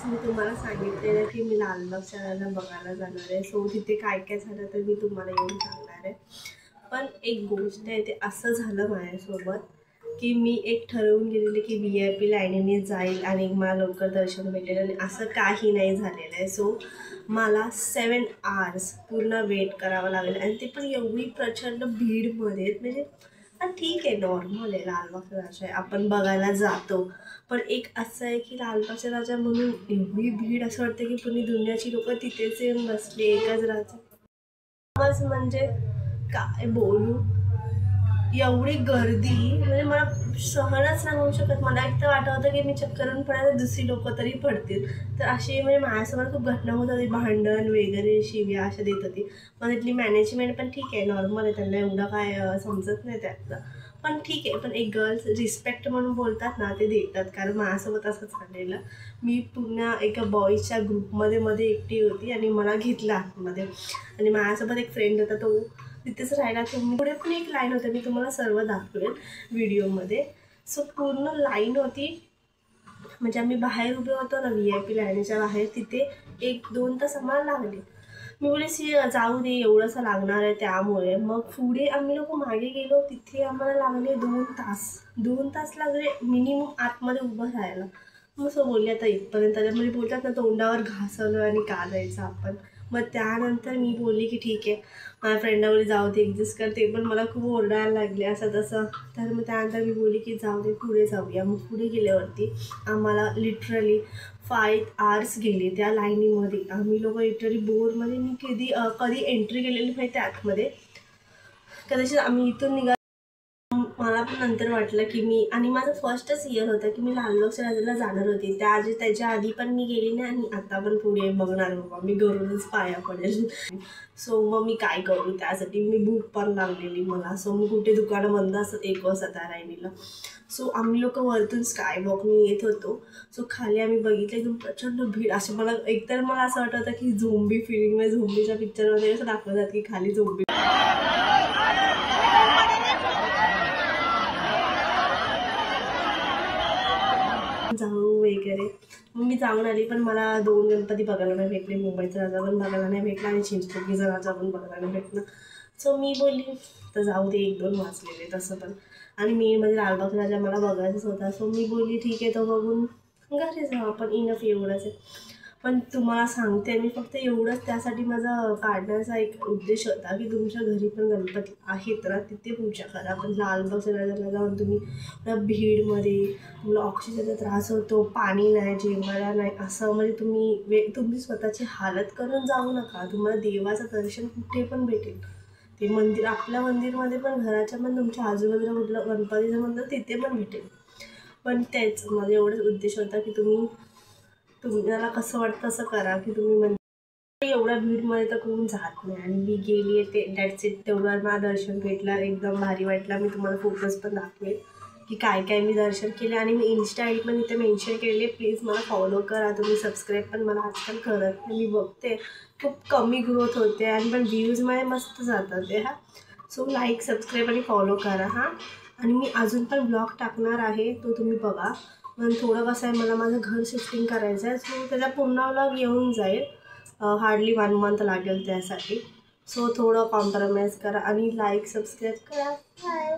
मी तुम्हाला सांगितलेलं की मी लालबाग शहराला बघायला जाणार आहे. सो तिथे काय काय झालं तर मी तुम्हाला येऊन सांगणार आहे. पण एक गोष्ट आहे, ते असं झालं माझ्यासोबत की मी एक ठरवून गेलेले की VIP लाईनीने जाईल आणि मला लवकर दर्शन भेटेल, आणि असं काही नाही झालेलं आहे. सो मला 7 आवर्स पूर्ण वेट करावं लागेल, आणि ते पण एवढी प्रचंड भीडमध्ये. म्हणजे ठीक आहे, नॉर्मल आहे, लालबागचा राजा आहे, आपण बघायला जातो. पण एक असं आहे की लालबागचा राजा म्हणून एवढी भीड, असं वाटतं की पूर्ण दुनियाची लोक तिथेच येऊन बसले एकच राजा. बस म्हणजे काय बोलू, एवढी गर्दी म्हणजे मला सहनच नाही होऊ शकत. मला एक तर वाटत होतं की मी चक्करून पडायला दुसरी लोक तरी पडतील. तर अशी म्हणजे माझ्यासमोर खूप घटना होत होती, भांडण वगैरे, शिव्या अशा देत होती. मग तिथली मॅनेजमेंट पण ठीक आहे, नॉर्मल आहे, त्यांना एवढं काय समजत नाही त्यातलं, पण ठीक आहे. पण एक गर्ल्स रिस्पेक्ट म्हणून बोलतात ना, ते देतात. कारण माझ्यासोबत असं झालेलं, मी पुन्हा एका बॉईजच्या ग्रुपमध्ये एकटी होती आणि मला घेतलं आतमध्ये, आणि माझ्यासोबत एक फ्रेंड होता, तो तिथेच राहिला. पुढे पण एक लाईन होती, मी तुम्हाला सर्व दाखवेल व्हिडिओमध्ये. सो पूर्ण लाईन होती, म्हणजे आम्ही बाहेर उभे होतो ना VIP लाईनीच्या बाहेर, तिथे 1-2 तास आम्हाला लागले. मी बोले जाऊ दे, एवढंसं लागणार आहे त्यामुळे. मग पुढे आम्ही लोक मागे गेलो, तिथे आम्हाला लागले 2 तास लागले मिनिमम आतमध्ये उभं राहायला. मग असं बोलले आता इथपर्यंत, म्हणजे बोलतात ना, तोंडावर घासवलं आणि का जायचं आपण. मग त्यानंतर मी बोलली की ठीक आहे, माझ्या फ्रेंडावर जाऊ दे, ॲडजस्ट करते. पण मला खूप ओरडायला लागले असं तसं. तर मग त्यानंतर मी बोलली की जाऊ दे, पुढे जाऊया. मग पुढे गेल्यावरती आम्हाला लिटरली 5 आवर्स गेले त्या लाईनीमध्ये. आम्ही लोक लिटरली बोरमध्ये, मी कधी एंट्री केलेली माहिती आतमध्ये. कदाचित आम्ही इथून मला पण नंतर वाटलं की मी, आणि माझं फर्स्टच इयर होतं की मी लालबागच्या राजाला जाणार होती. त्याच्या आधी पण मी गेली नाही, आणि आता पण पुढे बघणार बाबा, मी घरूनच पाया पडेल. सो मग मी काय करू, त्यासाठी मी भूक पण लागलेली मला. सो मग कुठे दुकानं बंद असतात 1 वाजता त्या रायनीला. सो आम्ही लोक वरतून स्कायवॉकने येत होतो. सो खाली आम्ही बघितलं एकदम प्रचंड भीड. असं मला एकतर मला असं वाटत होतं की झोंबी फिलिंग, म्हणजे झोंबीच्या पिक्चरमध्ये असं दाखवतात की खाली झोंबी जाऊ वगैरे. मग मी जाऊन आली, पण मला 2 गणपती बघायला नाही भेटले. मुंबईचा राजा पण बघायला नाही भेटला, आणि चिंचपोकलीचा राजा पण बघायला नाही भेटला. सो मी बोलली तर जाऊ दे, 1-2 वाचलेले तसं पण, आणि मी म्हणजे लालबागचा राजा मला बघायचाच होता. सो मी बोलली ठीक आहे, तो बघून घरी जाऊ आपण, इनफ एवढंच आहे. पण तुम्हाला सांगते मी, फक्त एवढंच त्यासाठी माझा काढण्याचा एक उद्देश होता की तुमच्या घरी पण गणपती आहेत ना, तिथे पूजा करा. पण लालबागच्या राजाला जाऊन तुम्ही भीडमध्ये, तुम्हाला ऑक्सिजनचा त्रास होतो, पाणी नाही, जेवायला नाही, असं म्हणजे तुम्ही स्वतःची हालत करून जाऊ नका. तुम्हाला देवाचं दर्शन कुठे पण भेटेल. ते मंदिर, आपल्या मंदिरमध्ये पण, घराच्या पण, तुमच्या आजूबाजूला कुठलं गणपतीचं मंदिर तिथे पण भेटेल. पण तेच माझा एवढाच उद्देश होता की तुम्हाला कसं वाटतं असं करा, की तुम्ही एवढ्या भीडमध्ये तर कोण जात नाही. आणि मी गेली आहे, ते दॅट्स इट. तेवढं मला दर्शन भेटलं, एकदम भारी वाटलं. मी तुम्हाला फोटोज पण दाखवेल की काय काय मी दर्शन केले, आणि मी Insta ID पण इथे मेन्शन केलेली आहे. प्लीज मला फॉलो करा. तुम्ही सबस्क्राईब पण मला आजकाल करत नाही, मी बघते खूप कमी ग्रोथ होते, आणि पण व्ह्यूज माझे मस्त जातात ते. सो लाईक, सबस्क्राईब आणि फॉलो करा आणि मी अजून पण ब्लॉग टाकणार आहे, तो तुम्ही बघा. पण थोडं कसं आहे, मला माझं घर शिफ्टिंग करायचं आहे. सो त्याचा पुन्हा ब्लॉग येऊन जाईल, हार्डली 1 मंथ लागेल त्यासाठी. सो थोडं कॉम्प्रोमाइज करा आणि लाईक, सबस्क्राईब करा. बाय.